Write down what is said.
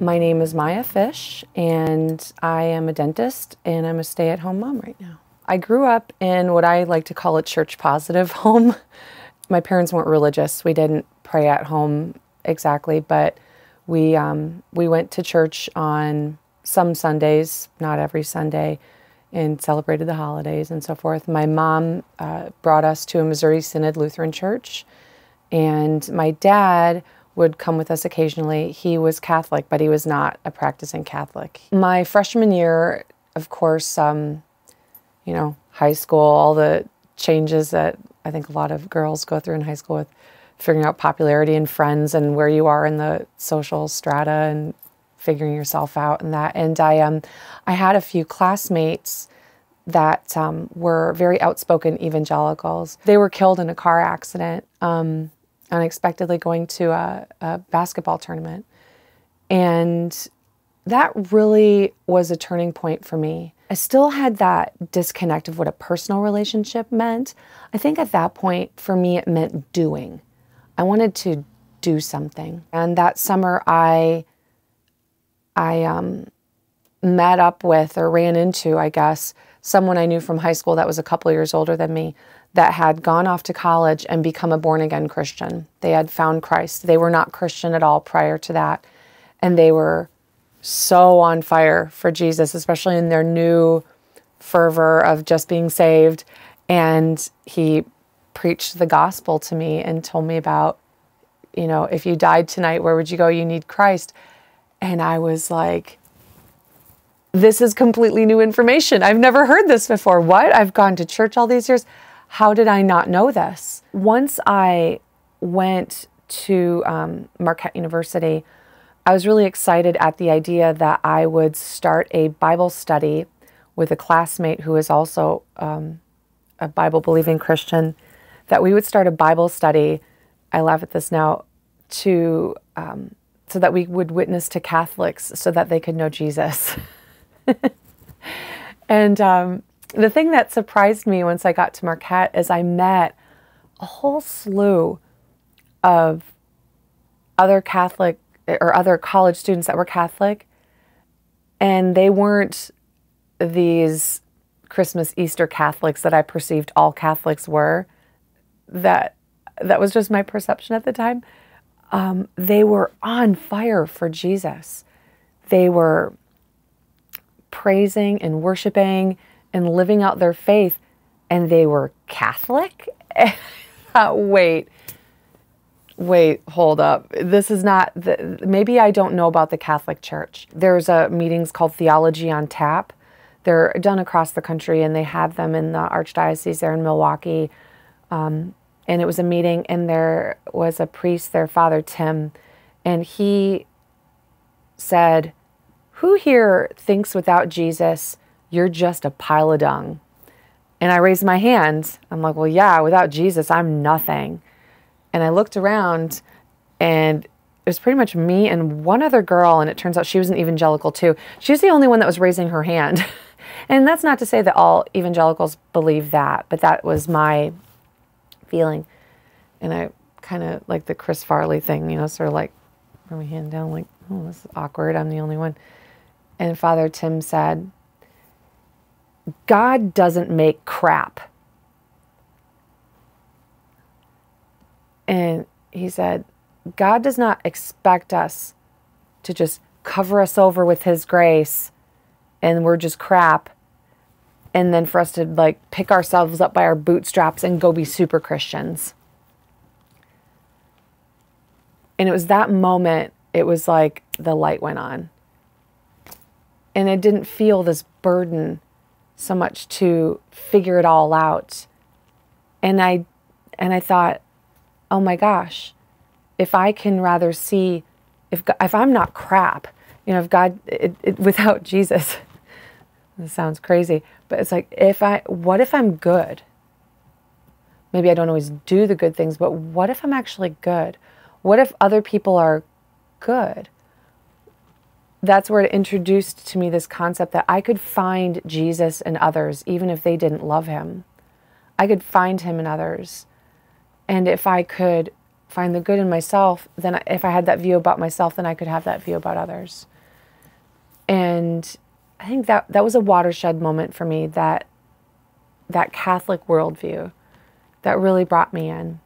My name is Maya Fish, and I am a dentist, and I'm a stay-at-home mom right now. I grew up in what I like to call a church-positive home. My parents weren't religious. We didn't pray at home exactly, but we went to church on some Sundays, not every Sunday, and celebrated the holidays and so forth. My mom brought us to a Missouri Synod Lutheran church, and my dad would come with us occasionally. He was Catholic, but he was not a practicing Catholic. My freshman year, of course, high school, all the changes that I think a lot of girls go through in high school with figuring out popularity and friends and where you are in the social strata and figuring yourself out and that. And I had a few classmates that were very outspoken evangelicals. They were killed in a car accident, unexpectedly going to a basketball tournament. And that really was a turning point for me. I still had that disconnect of what a personal relationship meant. I think at that point, for me, it meant doing. I wanted to do something. And that summer, I met up with, or ran into, I guess, someone I knew from high school that was a couple years older than me, that had gone off to college and become a born-again Christian. They had found Christ. They were not Christian at all prior to that. And they were so on fire for Jesus, especially in their new fervor of just being saved. And he preached the gospel to me and told me about, if you died tonight, where would you go? You need Christ. And I was like, this is completely new information. I've never heard this before. What? I've gone to church all these years. How did I not know this? Once I went to Marquette University, I was really excited at the idea that I would start a Bible study with a classmate who is also a Bible-believing Christian, that we would start a Bible study, I laugh at this now, so that we would witness to Catholics so that they could know Jesus. And the thing that surprised me once I got to Marquette is I met a whole slew of other Catholic or other college students that were Catholic, and they weren't these Christmas, Easter Catholics that I perceived all Catholics were. That was just my perception at the time. They were on fire for Jesus. They were praising and worshiping and living out their faith, and they were Catholic? Wait, hold up. This is not, maybe I don't know about the Catholic Church. There's meetings called Theology on Tap. They're done across the country, and they have them in the Archdiocese there in Milwaukee. And it was a meeting, and there was a priest there, Father Tim, and he said, "Who here thinks without Jesus, you're just a pile of dung?" And I raised my hand. I'm like, well, yeah, without Jesus, I'm nothing. And I looked around, and it was pretty much me and one other girl, and it turns out she was an evangelical too. She was the only one that was raising her hand. And that's not to say that all evangelicals believe that, but that was my feeling. And I kind of like the Chris Farley thing, sort of like, put my hand down, like, oh, this is awkward. I'm the only one. And Father Tim said, "God doesn't make crap." And he said, God does not expect us to just cover us over with his grace and we're just crap, and then for us to like pick ourselves up by our bootstraps and go be super Christians. And it was that moment, it was like the light went on. And I didn't feel this burden so much to figure it all out. And I thought, oh my gosh, if I can rather see, if I'm not crap, if God, without Jesus, this sounds crazy, but it's like, what if I'm good? Maybe I don't always do the good things, but what if I'm actually good? What if other people are good? That's where it introduced to me this concept that I could find Jesus in others, even if they didn't love him. I could find him in others. And if I could find the good in myself, then if I had that view about myself, then I could have that view about others. And I think that was a watershed moment for me, that Catholic worldview that really brought me in.